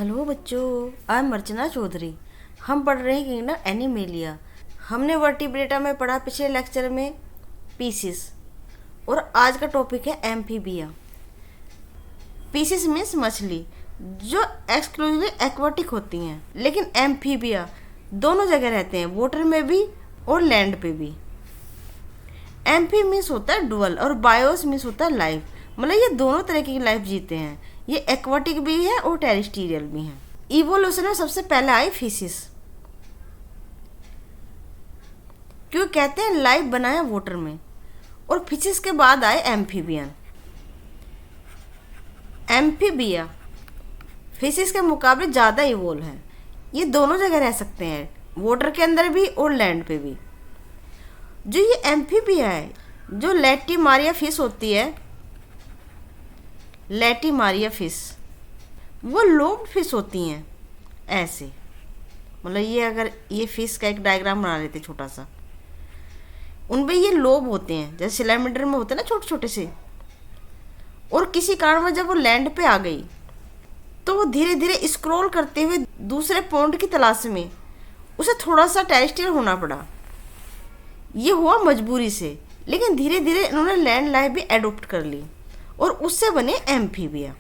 Hello बच्चों, I am अर्चना चौधरी। हम पढ़ रहे हैं किंगडम एनिमेलिया। हमने वर्टिब्रेटा में पढ़ा पिछले लेक्चर में पीसिस, और आज का टॉपिक है एम्फीबिया। पीसिस मीन्स मछली जो एक्सक्लूसिवली एक्वाटिक होती हैं, लेकिन एम्फीबिया दोनों जगह रहते हैं, वाटर में भी और लैंड पे भी। एम्फी मीन्स होता है डुअल और बायोस मीन्स होता है लाइफ, मतलब ये दोनों तरह की लाइफ जीते हैं। ये एक्वाटिक भी है और टेरेस्ट्रियल भी है। इवोल्यूशन में सबसे पहले आई फिशिस, क्यों कहते हैं लाइफ बनाया वाटर में, और फिशिस के बाद आए एम्फीबियन। एम्फीबिया फिशिस के मुकाबले ज़्यादा इवोल्व है। ये दोनों जगह रह सकते हैं, वाटर के अंदर भी और लैंड पे भी। जो ये एम्फीबिया है, जो लेटिमारिया फिश होती है, लेटिमारिया फिश, वो लोब्ड फिश होती हैं ऐसे। मतलब ये अगर ये फिश का एक डायग्राम बना लेते छोटा सा, उनपे ये लोब होते हैं जैसे सिलेंडर में होते हैं ना छोटे छोटे से। और किसी कारण में जब वो लैंड पे आ गई तो वो धीरे धीरे स्क्रॉल करते हुए दूसरे पॉइंट की तलाश में उसे थोड़ा सा टेरेस्ट्रियल होना पड़ा। ये हुआ मजबूरी से, लेकिन धीरे धीरे इन्होंने लैंड लाइफ भी एडोप्ट कर ली और उससे बने एम्फीबिया।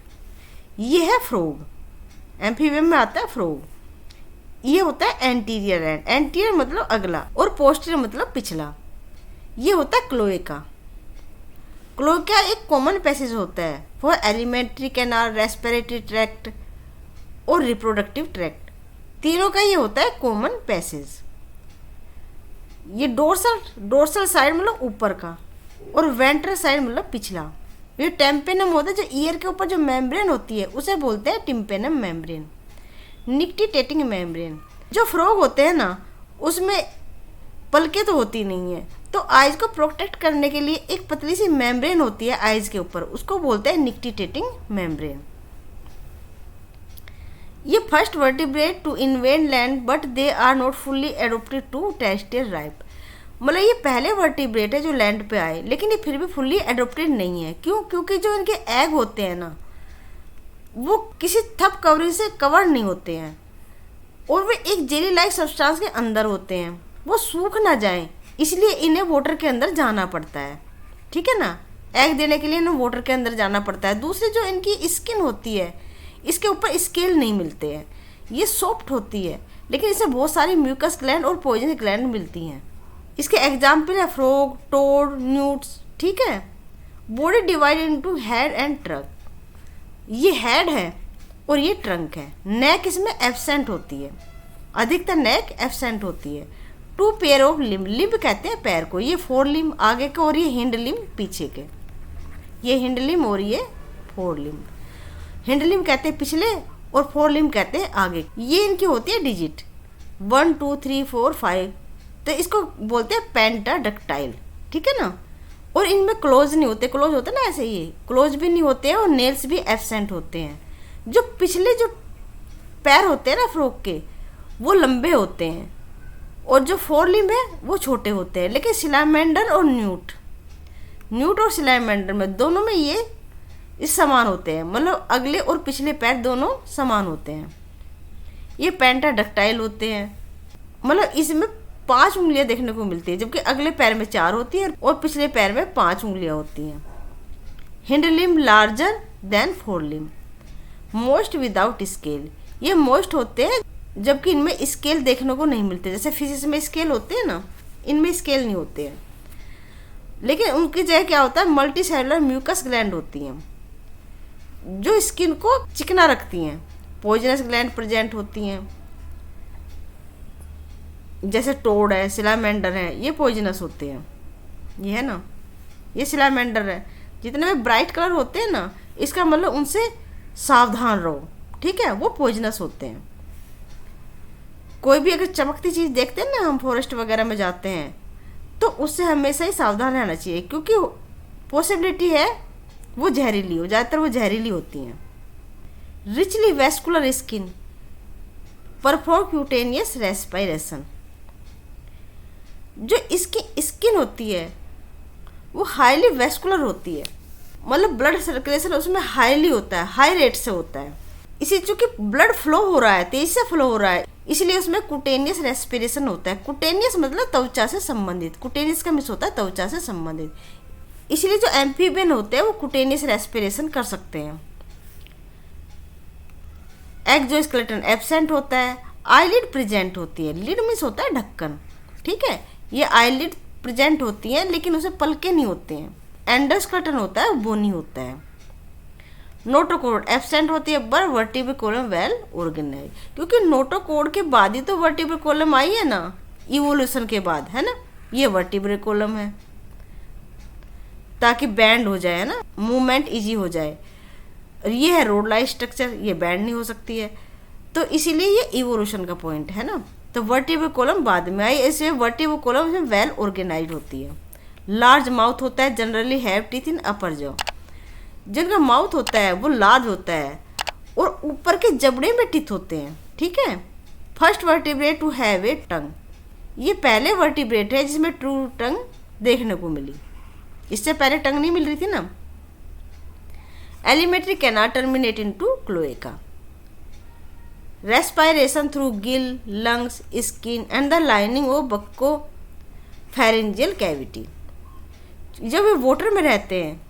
ये है फ्रॉग। एम्फीबिया में आता है फ्रॉग। ये होता है एंटीरियर एंड, एंटीरियर मतलब अगला और पोस्टीरियर मतलब पिछला। ये होता है क्लोएका। क्लोएका एक कॉमन पैसेज होता है for alimentary canal, respiratory tract और रिप्रोडक्टिव ट्रैक्ट। तीनों का ये होता है कॉमन पैसेज। ये डोर्सल साइड मतलब ऊपर का और वेंट्रल साइड मतलब पिछला। ये टेम्पेनम होता है, जो ईयर के ऊपर जो मेम्ब्रेन होती है उसे बोलते हैं टिम्पेनम मेम्ब्रेन। Nictitating membrane. जो फ्रॉग होते हैं ना, उसमें पलकें तो होती नहीं है, तो आइज को प्रोटेक्ट करने के लिए एक पतली सी मेम्ब्रेन होती है आइज के ऊपर, उसको बोलते हैं निक्टिटेटिंग मेम्ब्रेन। ये first vertebrate to invade land but they are not fully adopted to terrestrial life. मतलब ये पहले वर्टिब्रेट है जो लैंड पे आए, लेकिन ये फिर भी फुल्ली एडोप्टेड नहीं है। क्यों? क्योंकि जो इनके एग होते हैं ना, वो किसी थप कवरिंग से कवर नहीं होते हैं और वे एक जेली लाइक सब्सटेंस के अंदर होते हैं। वो सूख ना जाएं, इसलिए इन्हें वाटर के अंदर जाना पड़ता है। ठीक है ना, एग देने के लिए इन्हें वाटर के अंदर जाना पड़ता है। दूसरी जो इनकी स्किन होती है, इसके ऊपर स्केल नहीं मिलते हैं, ये सॉफ्ट होती है, लेकिन इसमें बहुत सारी म्यूकस ग्लैंड और पॉइजन ग्लैंड मिलती हैं। इसके एग्जाम्पल है फ्रॉग, टोड, न्यूट्स। ठीक है। Body divide into head and trunk. ये हेड है और ये ट्रंक है। नेक इसमें एब्सेंट होती है, अधिकतर नेक एब्सेंट होती है। Two pair of limb, limb कहते हैं पैर को। ये फोर लिम्ब आगे के और ये हिंड लिम्ब पीछे के। ये हिंड लिम्ब और ये फोर लिम्ब। हिंड लिम्ब कहते हैं पिछले और फोर लिम्ब कहते हैं आगे। ये इनकी होती है डिजिट 1 2 3 4 5, तो इसको बोलते हैं पेंटाडक्टाइल। ठीक है ना। और इनमें क्लोज नहीं होते, क्लोज होते ना ऐसे, ये क्लोज भी नहीं होते हैं और नेल्स भी एब्सेंट होते हैं। जो पिछले जो पैर होते हैं ना फ्रॉग के, वो लंबे होते हैं और जो फोर लिम्ब है वो छोटे होते हैं। लेकिन सिलामेंडर और न्यूट और सिलामेंडर में दोनों में ये इस समान होते हैं, मतलब अगले और पिछले पैर दोनों समान होते हैं। ये पेंटाडक्टाइल होते हैं, मतलब इसमें 5 उंगलियां देखने को मिलती है, जबकि अगले पैर में 4 होती है और पिछले पैर में 5 उंगलियां होती हैं। Hind limb larger than four limb, most without scale. ये मोस्ट होते हैं जबकि इनमें स्केल देखने को नहीं मिलते। जैसे फिशिस में स्केल होते हैं ना, इनमें स्केल नहीं होते हैं। लेकिन उनकी जगह क्या होता है, मल्टी सेलुलर म्यूकस ग्लैंड होती हैं जो स्किन को चिकना रखती हैं। पॉइजनस ग्लैंड प्रेजेंट होती हैं, जैसे टोड है, सिलामेंडर है, ये पॉइजनस होते हैं। ये है ना, ये सिलामेंडर है। जितने में ब्राइट कलर होते हैं ना, इसका मतलब उनसे सावधान रहो। ठीक है, वो पॉइजनस होते हैं। कोई भी अगर चमकती चीज़ देखते हैं ना, हम फॉरेस्ट वगैरह में जाते हैं, तो उससे हमेशा ही सावधान रहना चाहिए, क्योंकि पॉसिबिलिटी है वो जहरीली हो। ज़्यादातर वो जहरीली होती हैं। Richly vascular skin, perform cutaneous respiration. जो इसकी स्किन होती है वो हाईली वेस्कुलर होती है, मतलब ब्लड सर्कुलेशन उसमें हाईली होता है, हाई रेट से होता है। इसी चूंकि ब्लड फ्लो हो रहा है, तेज से फ्लो हो रहा है, इसलिए उसमें कुटेनियस रेस्पिरेशन होता है। कुटेनियस मतलब त्वचा से संबंधित, कुटेनियस का मिस होता है त्वचा से संबंधित। इसलिए जो एम्फीबियन होते हैं वो कुटेनियस रेस्पिरेशन कर सकते हैं। एक्सोस्केलेटन एब्सेंट होता है, आईलिड प्रेजेंट होती है। लिड मीन्स होता है ढक्कन, ठीक है। ये आईलिड प्रेजेंट होती है लेकिन उसे पलके नहीं होते हैं। एंडोस्केलेटन होता है, बोनी होता है। नोटोकॉर्ड एब्सेंट होती है पर वर्टिब्रल कॉलम वेल ऑर्गेनाइज, क्योंकि नोटोकॉर्ड के बाद ही तो वर्टिब्रल कॉलम आई है ना, इवोल्यूशन के बाद, है ना। ये वर्टिब्रल कॉलम है ताकि बैंड हो जाए, है ना, मूवमेंट इजी हो जाए। ये है रोड लाइक स्ट्रक्चर, ये बैंड नहीं हो सकती है, तो इसीलिए ये इवोल्यूशन का पॉइंट है ना। तो वर्टिब्रल कॉलम बाद में आई, इसलिए वर्टिब्रल कॉलम इसमें वेल ऑर्गेनाइज होती है। लार्ज माउथ होता है, generally have teeth in upper jaw. जिनका माउथ होता है वो लार्ज होता है और ऊपर के जबड़े में टीथ होते हैं, ठीक है। First vertebrate to have a tongue, ये पहले वर्टिब्रेट है जिसमें ट्रू टंग देखने को मिली, इससे पहले टंग नहीं मिल रही थी ना। Alimentary cannot terminate into cloaca. Respiration through gill, lungs, skin and the lining of bucco pharyngeal cavity. जब वे वाटर में रहते हैं,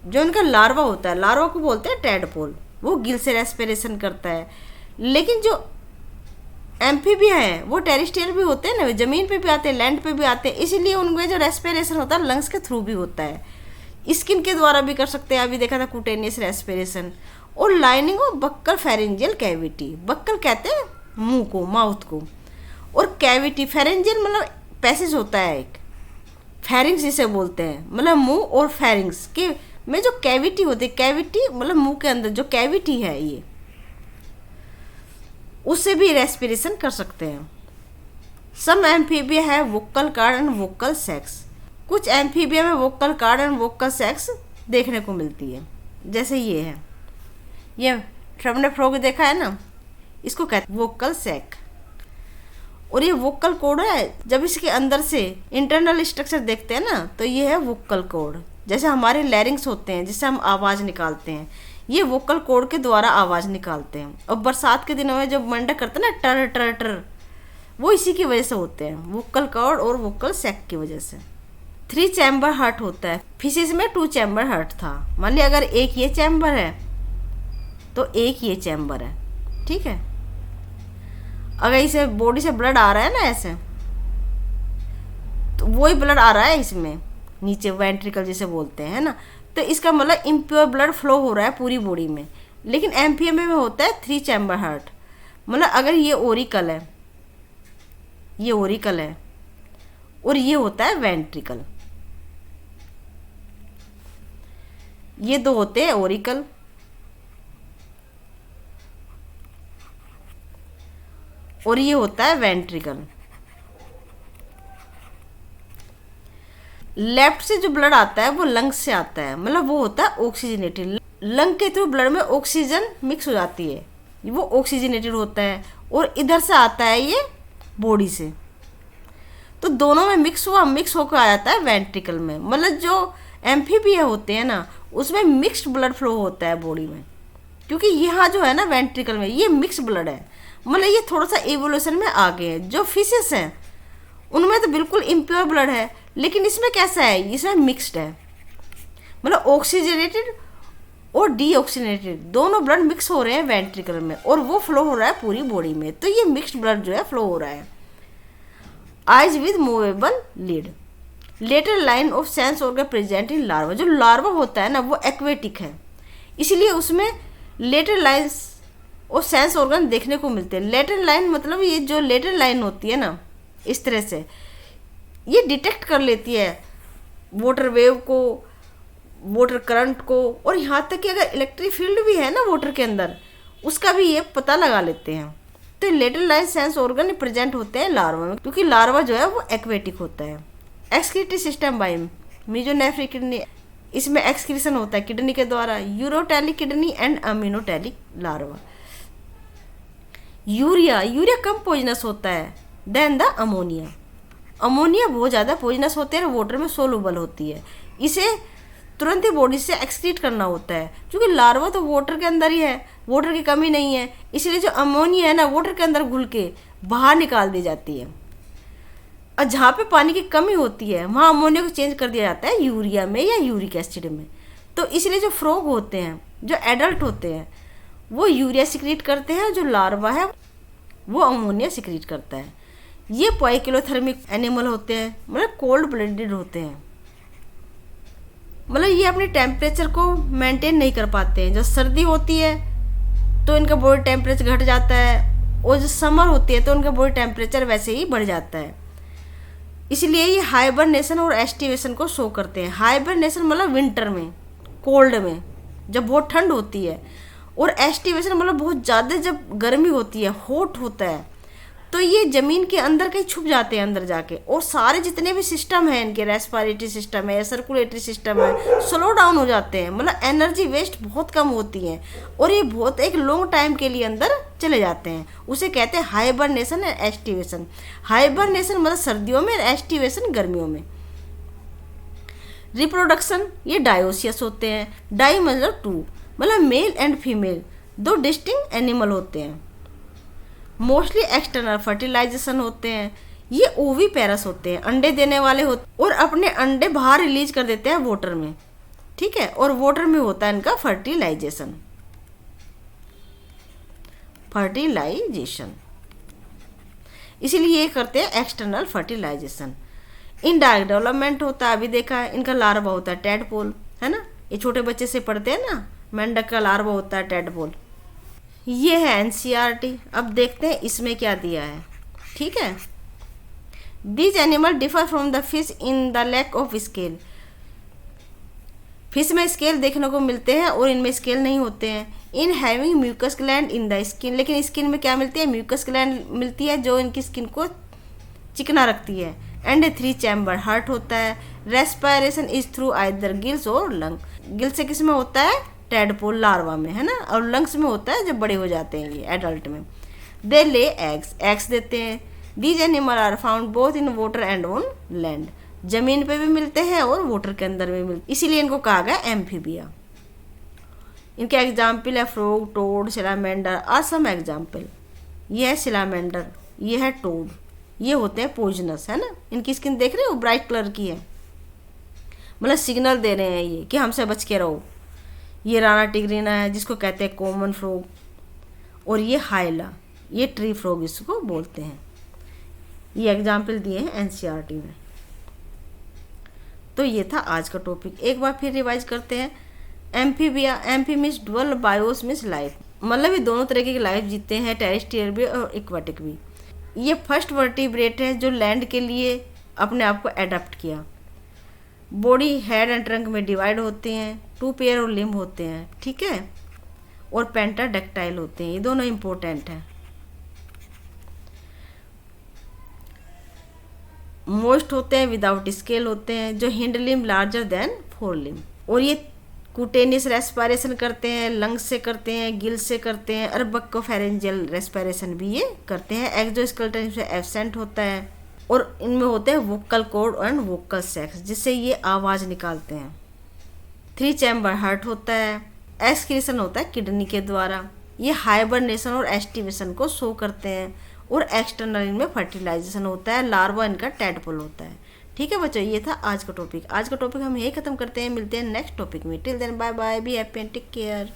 जो उनका लार्वा होता है, लार्वा को बोलते हैं टैडपोल, वो गिल से रेस्पिरेशन करता है। लेकिन जो एम्फीबिया है वो टेरेस्ट्रियल भी होते हैं ना, जमीन पे भी आते हैं, लैंड पे भी आते हैं, इसीलिए उनमें जो रेस्पिरेशन होता है लंग्स के थ्रू भी होता है, स्किन के द्वारा भी कर सकते हैं। अभी देखा था कुटेनियस रेस्पिरेशन। और lining of buccal pharyngeal cavity, buccal कहते हैं मुंह को, माउथ को, और कैविटी फेरेंजियल मतलब पैसेज होता है एक, फेरिंग्स जिसे बोलते हैं, मतलब मुंह और फेरिंग्स के में जो कैविटी होती है, कैविटी मतलब मुंह के अंदर जो कैविटी है, ये उससे भी रेस्पिरेशन कर सकते हैं। सम एम्फीबिया है vocal card and vocal sex, कुछ एम्फीबिया में vocal card and vocal sex देखने को मिलती है। जैसे ये है, ये हमने फ्रॉग देखा है ना, इसको कहते हैं वोकल सैक। और ये वोकल कोड है, जब इसके अंदर से इंटरनल स्ट्रक्चर देखते हैं ना तो ये है वोकल कोड। जैसे हमारे लैरिंग्स होते हैं जिससे हम आवाज़ निकालते हैं, ये वोकल कोड के द्वारा आवाज़ निकालते हैं। और बरसात के दिनों में जब मंडा करते हैं ना टर टर टर, वो इसी की वजह से होते हैं, वोकल कॉर्ड और वोकल सैक की वजह से। 3 चैम्बर हार्ट होता है, फिशिस में 2 चैम्बर हार्ट था। मान लिया अगर एक ये चैम्बर है तो एक ये चैम्बर है, ठीक है। अगर इसे बॉडी से ब्लड आ रहा है ना ऐसे, तो वही ब्लड आ रहा है इसमें नीचे, वेंट्रिकल जिसे बोलते हैं, है ना। तो इसका मतलब इम्प्योर ब्लड फ्लो हो रहा है पूरी बॉडी में। लेकिन एम्फीबिया में होता है 3 चैम्बर हार्ट, मतलब अगर ये ओरिकल है, ये ओरिकल है और ये होता है वेंट्रिकल, ये दो होते हैं ओरिकल और ये होता है वेंट्रिकल। लेफ्ट से जो ब्लड आता है वो लंग से आता है, मतलब वो होता है ऑक्सीजनेटेड। लंग के थ्रू ब्लड में ऑक्सीजन मिक्स हो जाती है, वो ऑक्सीजनेटेड होता है। और इधर से आता है ये बॉडी से, तो दोनों में मिक्स होकर आ जाता है वेंट्रिकल में। मतलब जो एम्फीबिया होते हैं ना उसमें मिक्स्ड ब्लड फ्लो होता है बॉडी में, क्योंकि यहाँ जो है ना वेंट्रिकल में ये मिक्स ब्लड है, मतलब ये थोड़ा सा एवोल्यूशन में आगे है। जो फिशेस हैं उनमें तो बिल्कुल इम्प्योर ब्लड है, लेकिन इसमें कैसा है, इसमें मिक्स्ड है, मतलब ऑक्सीजनेटेड और डीऑक्सीजनेटेड दोनों ब्लड मिक्स हो रहे हैं वेंट्रिकल में, और वो फ्लो हो रहा है पूरी बॉडी में। तो ये मिक्स्ड ब्लड जो है फ्लो हो रहा है। Eyes with movable lid, lateral line of sense organ present in larva. जो लार्वा होता है ना वो एक्वेटिक है, इसलिए उसमें लेटर लाइन्स और सेंस ऑर्गन देखने को मिलते हैं। लेटर लाइन मतलब ये जो लेटर लाइन होती है ना, इस तरह से ये डिटेक्ट कर लेती है वाटर वेव को, वाटर करंट को, और यहाँ तक कि अगर इलेक्ट्रिक फील्ड भी है ना वाटर के अंदर उसका भी ये पता लगा लेते हैं। तो lateral line sense organ present होते हैं लार्वा में, क्योंकि लार्वा जो है वो एक्वेटिक होता है। Excretory system by mesonephric kidney, इसमें एक्सक्रीशन होता है किडनी के द्वारा। Ureotelic kidney and ammonotelic larva. Urea कम पॉइजनस होता है देन द अमोनिया। अमोनिया बहुत ज़्यादा पॉइजनस होते हैं और वाटर में सोलूबल होती है। इसे तुरंत ही बॉडी से एक्सक्रीट करना होता है, क्योंकि लार्वा तो वाटर के अंदर ही है, वाटर की कमी नहीं है, इसलिए जो अमोनिया है ना वाटर के अंदर घुल के बाहर निकाल दी जाती है। और जहाँ पे पानी की कमी होती है वहाँ अमोनिया को चेंज कर दिया जाता है यूरिया में या यूरिक एसिड में। तो इसलिए जो फ्रॉग होते हैं, जो एडल्ट होते हैं, वो यूरिया सिक्रीट करते हैं, जो लार्वा है वो अमोनिया सिक्रीट करता है। ये पोइकिलोथर्मिक एनिमल होते हैं, मतलब कोल्ड ब्लडेड होते हैं, मतलब ये अपने टेम्परेचर को मेंटेन नहीं कर पाते हैं। जब सर्दी होती है तो इनका बॉडी टेम्परेचर घट जाता है, और जो समर होती है तो उनका बॉडी टेम्परेचर वैसे ही बढ़ जाता है। इसलिए ये हाइबरनेशन और एस्टिवेशन को शो करते हैं। हाइबरनेशन मतलब विंटर में, कोल्ड में, जब बहुत ठंड होती है, और एस्टिवेशन मतलब बहुत ज़्यादा जब गर्मी होती है, हॉट होता है, तो ये ज़मीन के अंदर कहीं छुप जाते हैं अंदर जाके, और सारे जितने भी सिस्टम हैं इनके, रेस्पिरेटरी सिस्टम है, सर्कुलेटरी सिस्टम है, स्लो डाउन हो जाते हैं, मतलब एनर्जी वेस्ट बहुत कम होती है, और ये बहुत एक लॉन्ग टाइम के लिए अंदर चले जाते हैं। उसे कहते हैं हाइबरनेशन एंड एस्टिवेशन। हाइबरनेशन मतलब सर्दियों में, एस्टिवेशन गर्मियों में। रिप्रोडक्शन, ये डायोसियस होते हैं। डाई मतलब टू, मतलब मेल एंड फीमेल, दो डिस्टिंक्ट एनिमल होते हैं। मोस्टली एक्सटर्नल फर्टिलाइजेशन होते हैं। ये ओवी पैरस होते हैं, अंडे देने वाले होते, और अपने अंडे बाहर रिलीज कर देते हैं वाटर में, ठीक है, और वाटर में होता है इनका फर्टिलाइजेशन। इसीलिए ये करते हैं एक्सटर्नल फर्टिलाइजेशन। इनडायरेक्ट डेवलपमेंट होता है, अभी देखा है, इनका लार्वा होता है टैडपोल, है ना, ये छोटे बच्चे से पढ़ते हैं ना, मेंढक का लार्वा होता है टैडपोल। ये है एनसीईआरटी। अब देखते हैं इसमें क्या दिया है, ठीक है। These animal differ from the fish in the lack of scale. Fish में स्केल देखने को मिलते हैं और इनमें स्केल नहीं होते हैं। In having mucus gland in the skin, लेकिन स्किन में क्या मिलती है, म्यूकस ग्लैंड मिलती है जो इनकी स्किन को चिकना रखती है। एंड 3 चैम्बर हार्ट होता है। Respiration is through either gills और लंग। गिल से किस में होता है, टैडपोल लार्वा में, है ना, और लंग्स में होता है जब बड़े हो जाते हैं ये एडल्ट में। दे ले एग्स देते हैं। These animal are found both in water and on land. जमीन पे भी मिलते हैं और वाटर के अंदर भी मिलते, इसीलिए इनको कहा गया एम्फीबिया। इनके एग्जाम्पल है frog, toad, salamander are some example. ये है सिलामेंडर, ये है टोड, ये होते हैं पॉइजनस, है ना। इनकी स्किन देख रहे हो ब्राइट कलर की है, मतलब सिग्नल दे रहे हैं ये कि हमसे बच के रहो। ये राना टिग्रीना है जिसको कहते हैं कॉमन फ्रॉग, और ये हाइला, ये ट्री फ्रॉग इसको बोलते हैं। ये एग्जाम्पल दिए हैं एनसीईआरटी में। तो ये था आज का टॉपिक। एक बार फिर रिवाइज करते हैं। Amphibia, amphi means dual, BIOS means life, मतलब ये दोनों तरीके की लाइफ जीते हैं, टेरेस्ट्रियल भी और एक्वाटिक भी। ये फर्स्ट वर्टिब्रेट है जो लैंड के लिए अपने आप को एडाप्ट किया। बॉडी हेड एंड ट्रंक में डिवाइड होते हैं, 2 पेयर और लिम्ब होते हैं, ठीक है, और पेंटाडेक्टाइल होते हैं, ये दोनों इंपॉर्टेंट हैं। मोस्ट होते हैं विदाउट स्केल होते हैं, जो hind limb larger than 4 limb, और ये कुटेनियस रेस्पिरेशन करते हैं, लंग्स से करते हैं, गिल से करते हैं, और बक्कोफेरेंजियल रेस्पिरेशन भी ये करते हैं। एक्सोस्केलेटन से एब्सेंट होता है, और इनमें होते हैं वोकल कॉर्ड एंड वोकल सैक्स, जिससे ये आवाज़ निकालते हैं। 3 चैम्बर हार्ट होता है। एक्सक्रीशन होता है किडनी के द्वारा। ये हाइबरनेशन और एस्टिवेशन को शो करते हैं, और एक्सटर्नल इनमें फर्टिलाइजेशन होता है। लार्वा इनका टैडपोल होता है, ठीक है बच्चों। ये था आज का टॉपिक। आज का टॉपिक हम यही खत्म करते हैं, मिलते हैं नेक्स्ट टॉपिक में। Till then bye bye, be happy and take care.